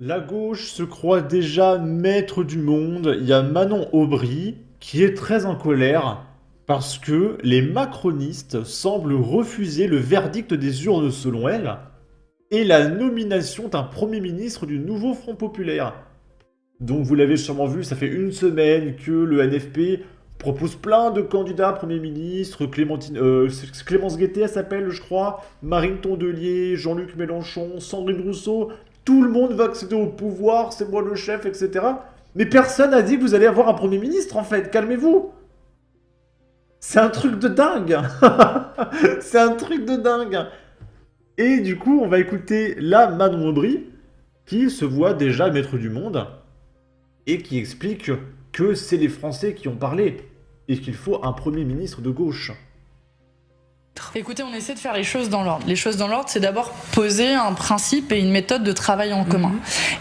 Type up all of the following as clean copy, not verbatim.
La gauche se croit déjà maître du monde. Il y a Manon Aubry qui est très en colère parce que les macronistes semblent refuser le verdict des urnes selon elle et la nomination d'un Premier ministre du nouveau Front Populaire. Donc vous l'avez sûrement vu, ça fait une semaine que le NFP propose plein de candidats Premier ministre, Clémence Guettet, elle s'appelle, je crois, Marine Tondelier, Jean-Luc Mélenchon, Sandrine Rousseau. Tout le monde va accéder au pouvoir, c'est moi le chef, etc. Mais personne n'a dit que vous allez avoir un Premier ministre, en fait. Calmez-vous. C'est un truc de dingue. C'est un truc de dingue. Et du coup, on va écouter la Manon Aubry, qui se voit déjà maître du monde, et qui explique que c'est les Français qui ont parlé, et qu'il faut un Premier ministre de gauche. Écoutez, on essaie de faire les choses dans l'ordre. Les choses dans l'ordre, c'est d'abord poser un principe et une méthode de travail en commun.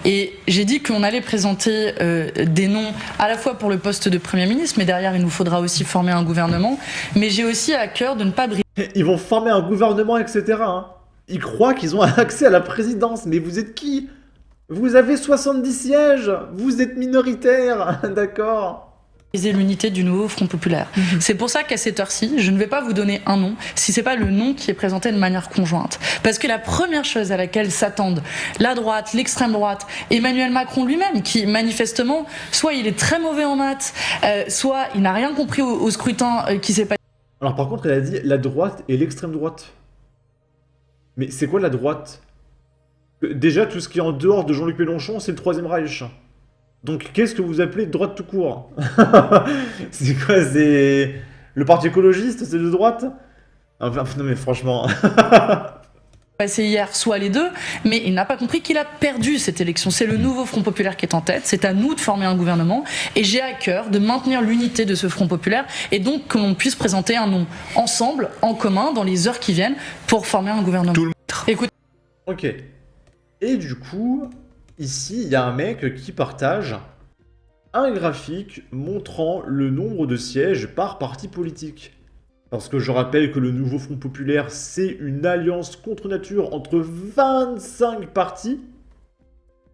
Et j'ai dit qu'on allait présenter des noms à la fois pour le poste de Premier ministre, mais derrière, il nous faudra aussi former un gouvernement. Mais j'ai aussi à cœur de ne pas briser. Ils vont former un gouvernement, etc. hein. Ils croient qu'ils ont accès à la présidence, mais vous êtes qui? Vous avez 70 sièges, vous êtes minoritaire, d'accord? L'unité du nouveau Front Populaire. C'est pour ça qu'à cette heure-ci, je ne vais pas vous donner un nom si c'est pas le nom qui est présenté de manière conjointe. Parce que la première chose à laquelle s'attendent la droite, l'extrême droite, Emmanuel Macron lui-même, qui manifestement, soit il est très mauvais en maths, soit il n'a rien compris au scrutin qui s'est passé. Alors par contre, elle a dit la droite et l'extrême droite. Mais c'est quoi la droite? Déjà, tout ce qui est en dehors de Jean-Luc Mélenchon, c'est le Troisième Reich. Donc qu'est-ce que vous appelez droite tout court? C'est quoi? C'est le parti écologiste? C'est de droite? Enfin, non mais franchement... Passé hier, soit les deux, mais il n'a pas compris qu'il a perdu cette élection. C'est le nouveau Front Populaire qui est en tête, c'est à nous de former un gouvernement, et j'ai à cœur de maintenir l'unité de ce Front Populaire, et donc que l'on puisse présenter un nom ensemble, en commun, dans les heures qui viennent, pour former un gouvernement. Écoute. Ok. Et du coup, ici, il y a un mec qui partage un graphique montrant le nombre de sièges par parti politique. Parce que je rappelle que le nouveau Front Populaire, c'est une alliance contre nature entre 25 partis,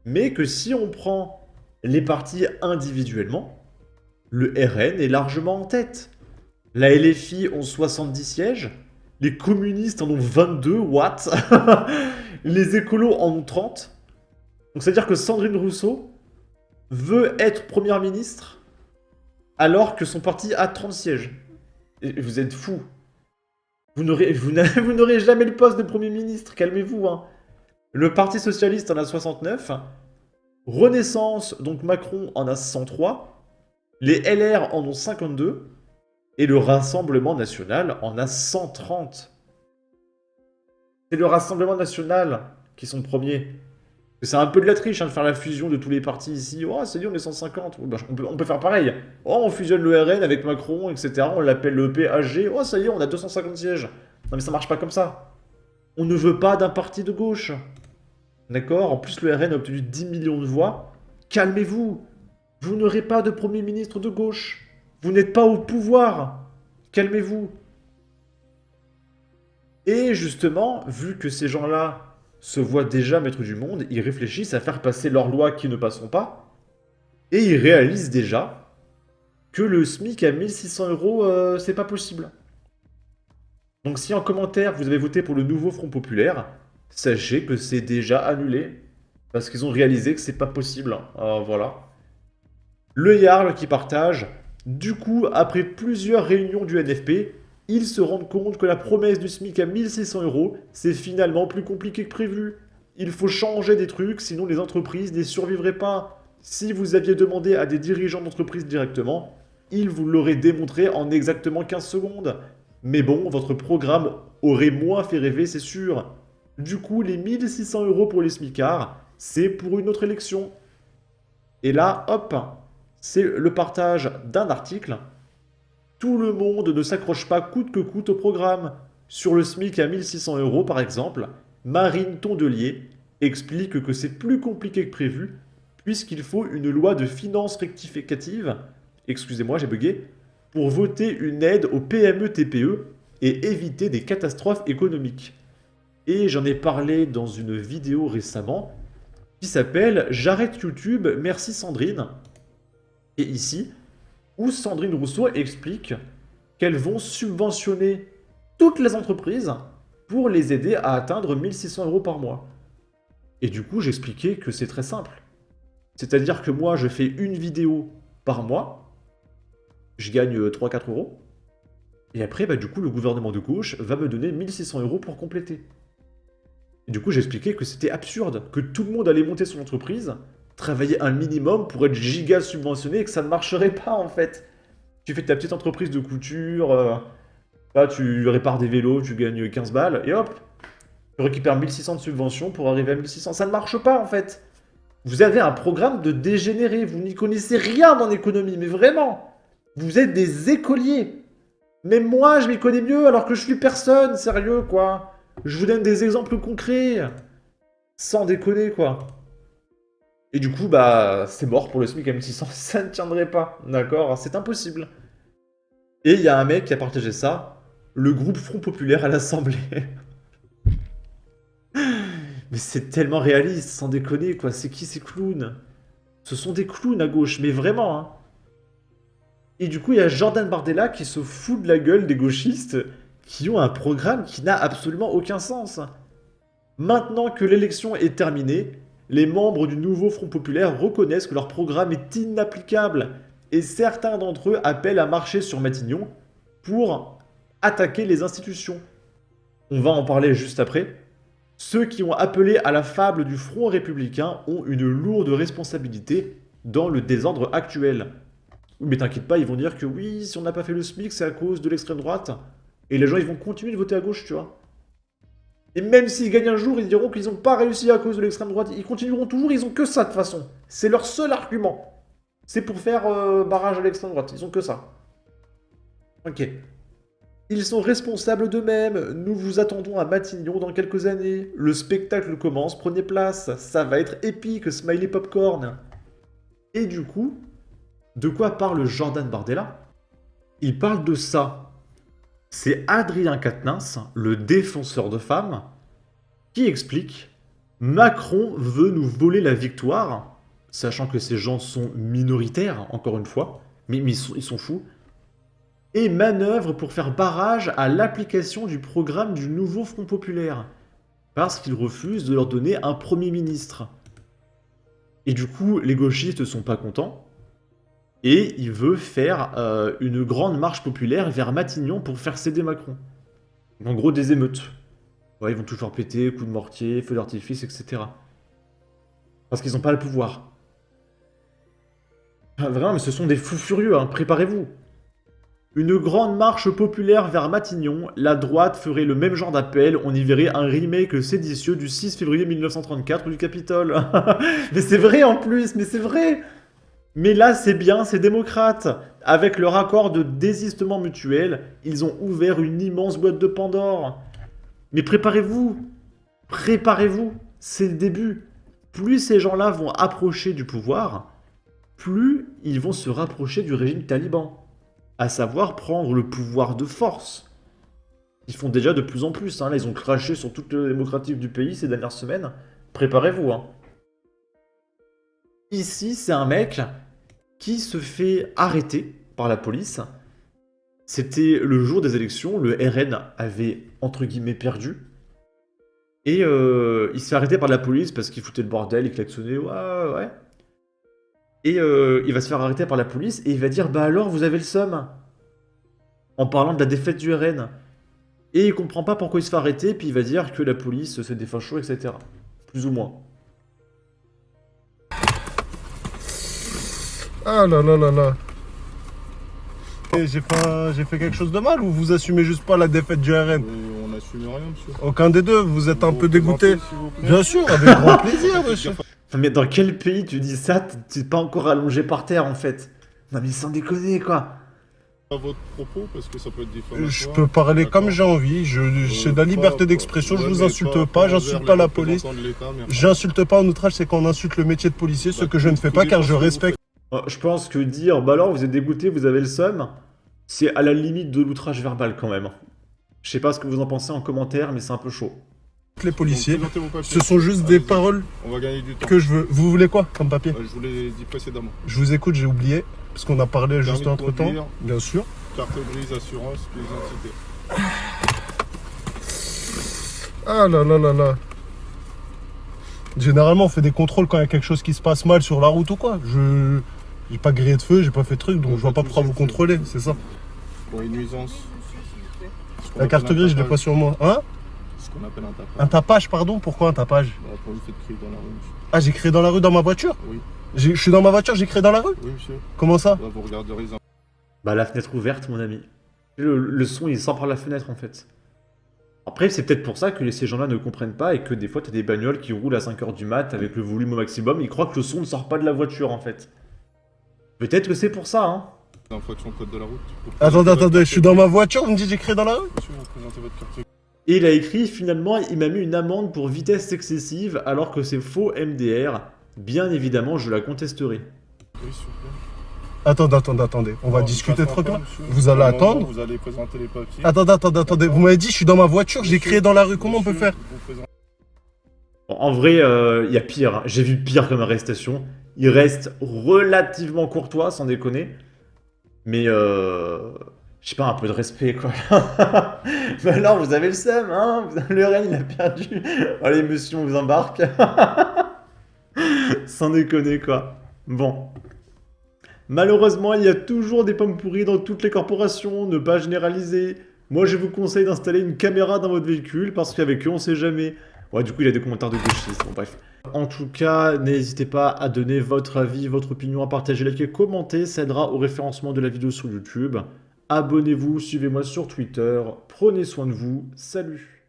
mais que si on prend les partis individuellement, le RN est largement en tête. La LFI ont 70 sièges, les communistes en ont 22, what? Les écolos en ont 30. Donc c'est-à-dire que Sandrine Rousseau veut être première ministre alors que son parti a 30 sièges. Et vous êtes fous. Vous n'aurez jamais le poste de Premier ministre, calmez-vous. Hein. Le Parti Socialiste en a 69. Renaissance, donc Macron, en a 103. Les LR en ont 52. Et le Rassemblement National en a 130. C'est le Rassemblement National qui sont premiers. C'est un peu de la triche hein, de faire la fusion de tous les partis ici. Oh, c'est dit, on est 150. Bah, on peut faire pareil. Oh, on fusionne le RN avec Macron, etc. On l'appelle le PHG. Oh, ça y est, on a 250 sièges. Non, mais ça marche pas comme ça. On ne veut pas d'un parti de gauche. D'accord? En plus, le RN a obtenu 10 millions de voix. Calmez-vous. Vous n'aurez pas de Premier ministre de gauche. Vous n'êtes pas au pouvoir. Calmez-vous. Et justement, vu que ces gens-là se voient déjà maîtres du monde, ils réfléchissent à faire passer leurs lois qui ne passeront pas, et ils réalisent déjà que le SMIC à 1600 €, c'est pas possible. Donc si en commentaire vous avez voté pour le nouveau Front Populaire, sachez que c'est déjà annulé, parce qu'ils ont réalisé que c'est pas possible. Voilà. Le Jarl qui partage, du coup, après plusieurs réunions du NFP, ils se rendent compte que la promesse du SMIC à 1600 €, c'est finalement plus compliqué que prévu. Il faut changer des trucs, sinon les entreprises n'y survivraient pas. Si vous aviez demandé à des dirigeants d'entreprise directement, ils vous l'auraient démontré en exactement 15 secondes. Mais bon, votre programme aurait moins fait rêver, c'est sûr. Du coup, les 1600 € pour les smicards, c'est pour une autre élection. Et là, hop, c'est le partage d'un article. Tout le monde ne s'accroche pas coûte que coûte au programme. Sur le SMIC à 1600 € par exemple, Marine Tondelier explique que c'est plus compliqué que prévu puisqu'il faut une loi de finances rectificative, excusez-moi j'ai bugué, pour voter une aide aux PME-TPE et éviter des catastrophes économiques. Et j'en ai parlé dans une vidéo récemment, qui s'appelle « J'arrête YouTube, merci Sandrine ». Et ici, où Sandrine Rousseau explique qu'elles vont subventionner toutes les entreprises pour les aider à atteindre 1600 € par mois. Et du coup, j'expliquais que c'est très simple. C'est-à-dire que moi, je fais une vidéo par mois, je gagne 3-4 €, et après, bah, du coup, le gouvernement de gauche va me donner 1600 € pour compléter. Et du coup, j'expliquais que c'était absurde, que tout le monde allait monter son entreprise, travailler un minimum pour être giga subventionné et que ça ne marcherait pas en fait. Tu fais ta petite entreprise de couture, là tu répares des vélos, tu gagnes 15 balles, et hop, tu récupères 1600 de subventions pour arriver à 1600. Ça ne marche pas en fait. Vous avez un programme de dégénéré, vous n'y connaissez rien en économie, mais vraiment. Vous êtes des écoliers. Même moi, je m'y connais mieux alors que je suis personne, sérieux quoi. Je vous donne des exemples concrets. Sans déconner quoi. Et du coup, bah, c'est mort pour le SMIC M600, ça ne tiendrait pas, d'accord? C'est impossible. Et il y a un mec qui a partagé ça, le groupe Front Populaire à l'Assemblée. Mais c'est tellement réaliste, sans déconner, quoi. C'est qui ces clowns? Ce sont des clowns à gauche, mais vraiment, hein. Et du coup, il y a Jordan Bardella qui se fout de la gueule des gauchistes qui ont un programme qui n'a absolument aucun sens. Maintenant que l'élection est terminée, les membres du nouveau Front Populaire reconnaissent que leur programme est inapplicable et certains d'entre eux appellent à marcher sur Matignon pour attaquer les institutions. On va en parler juste après. Ceux qui ont appelé à la fable du Front républicain ont une lourde responsabilité dans le désordre actuel. Mais t'inquiète pas, ils vont dire que oui, si on n'a pas fait le SMIC, c'est à cause de l'extrême droite. Et les gens, ils vont continuer de voter à gauche, tu vois. Et même s'ils gagnent un jour, ils diront qu'ils n'ont pas réussi à cause de l'extrême droite. Ils continueront toujours, ils ont que ça de toute façon. C'est leur seul argument. C'est pour faire barrage à l'extrême droite. Ils ont que ça. Ok. Ils sont responsables d'eux-mêmes. Nous vous attendons à Matignon dans quelques années. Le spectacle commence, prenez place. Ça va être épique, smiley popcorn. Et du coup, de quoi parle Jordan Bardella? Il parle de ça. C'est Adrien Quatennens, le défenseur de femmes, qui explique « Macron veut nous voler la victoire », sachant que ces gens sont minoritaires, encore une fois, mais ils sont fous, et manœuvre pour faire barrage à l'application du programme du nouveau Front Populaire, parce qu'il refuse de leur donner un Premier ministre. Et du coup, les gauchistes ne sont pas contents, et il veut faire une grande marche populaire vers Matignon pour faire céder Macron. En gros, des émeutes. Ouais, ils vont tout faire péter, coups de mortier, feux d'artifice, etc. Parce qu'ils n'ont pas le pouvoir. Ah, vraiment, mais ce sont des fous furieux, hein, préparez-vous. Une grande marche populaire vers Matignon, la droite ferait le même genre d'appel, on y verrait un remake séditieux du 6 février 1934 du Capitole. Mais c'est vrai en plus, mais c'est vrai! Mais là, c'est bien, c'est démocrate. Avec leur accord de désistement mutuel, ils ont ouvert une immense boîte de Pandore. Mais préparez-vous. Préparez-vous. C'est le début. Plus ces gens-là vont approcher du pouvoir, plus ils vont se rapprocher du régime taliban. À savoir prendre le pouvoir de force. Ils font déjà de plus en plus. Hein. Là, ils ont craché sur toute la démocratie du pays ces dernières semaines. Préparez-vous. Hein. Ici, c'est un mec qui se fait arrêter par la police. C'était le jour des élections, le RN avait, entre guillemets, perdu. Et il se fait arrêter par la police parce qu'il foutait le bordel, il klaxonnait, ouais. Et il va se faire arrêter par la police et il va dire « Bah alors, vous avez le seum ?» en parlant de la défaite du RN. Et il comprend pas pourquoi il se fait arrêter, puis il va dire que la police, c'est des fachos, etc. Plus ou moins. Ah là là là là. Et j'ai fait quelque chose de mal ou vous assumez juste pas la défaite du RN? On n'assume rien, monsieur. Aucun des deux, vous êtes un peu dégoûté. S'il vous plaît. Bien sûr, avec grand plaisir, monsieur. Mais dans quel pays tu dis ça? T'es pas encore allongé par terre en fait. Non mais sans déconner quoi. Pas votre propos parce que ça peut être diffamatoire. Je peux parler comme j'ai envie, c'est de la liberté d'expression, je vous insulte pas, j'insulte pas la police. J'insulte pas en outrage, c'est qu'on insulte le métier de policier, ce que je ne fais pas car je respecte. Je pense que dire bah alors vous êtes dégoûté, vous avez le seum, c'est à la limite de l'outrage verbal quand même. Je sais pas ce que vous en pensez en commentaire, mais c'est un peu chaud. les policiers. Donc, présentez vos papiers. Ce sont juste des Allez-y. paroles On va gagner du temps. que je veux. Vous voulez quoi comme papier? Je vous l'ai dit précédemment. Je vous écoute, j'ai oublié. Parce qu'on a parlé Permis juste de entre temps. conduire. Bien sûr. Carte grise, assurance, pièce d'identité. Ah là là là là. Généralement, on fait des contrôles quand il y a quelque chose qui se passe mal sur la route ou quoi. J'ai pas grillé de feu, j'ai pas fait de truc, donc je vois pas pourquoi vous contrôlez, c'est ça. Pour une nuisance. Ce qu'on La carte appelle un grise, je l'ai tapage. pas sur moi. Hein? Ce qu'on appelle un tapage. Un tapage, pardon? Pourquoi un tapage? Bah, pour le fait de crier dans la rue, monsieur. Ah, j'ai créé dans la rue dans ma voiture? Oui. Je suis dans ma voiture, j'ai créé dans la rue? Oui, monsieur. Comment ça? Là, vous regarderez les Bah la fenêtre ouverte, mon ami. Le son, il sort par la fenêtre, en fait. Après, c'est peut-être pour ça que ces gens-là ne comprennent pas et que des fois, t'as des bagnoles qui roulent à 5h du mat avec le volume au maximum. Ils croient que le son ne sort pas de la voiture, en fait. Peut-être que c'est pour ça, hein. infractions code de la route. Vous Attendez, présentez votre attendez, je suis carte dans ma voiture, vous me dites j'ai créé dans la rue? grise. Monsieur, vous présentez votre carte grise. Et il a écrit, finalement, il m'a mis une amende pour vitesse excessive alors que c'est faux MDR. Bien évidemment, je la contesterai. Oui, s'il vous plaît. Attendez, on va Non, discuter vous passez tranquillement. en temps, monsieur. Vous allez À un moment, attendre? Vous allez présenter les papiers. Attendez, vous m'avez dit je suis dans ma voiture, j'ai créé dans la rue, comment on peut Monsieur, faire? vous présentez- Bon, en vrai, il y a pire, hein. J'ai vu pire comme arrestation. Il reste relativement courtois, sans déconner. Mais, je sais pas, un peu de respect, quoi. Mais alors, vous avez le seum, hein. Le Rennes, il a perdu. Allez, monsieur, on vous embarque. Sans déconner, quoi. Bon. Malheureusement, il y a toujours des pommes pourries dans toutes les corporations, ne pas généraliser. Moi, je vous conseille d'installer une caméra dans votre véhicule, parce qu'avec eux, on sait jamais. Ouais, du coup, il a des commentaires de gauchistes, bon, bref. En tout cas, n'hésitez pas à donner votre avis, votre opinion, à partager, liker, commenter, ça aidera au référencement de la vidéo sur YouTube. Abonnez-vous, suivez-moi sur Twitter, prenez soin de vous, salut!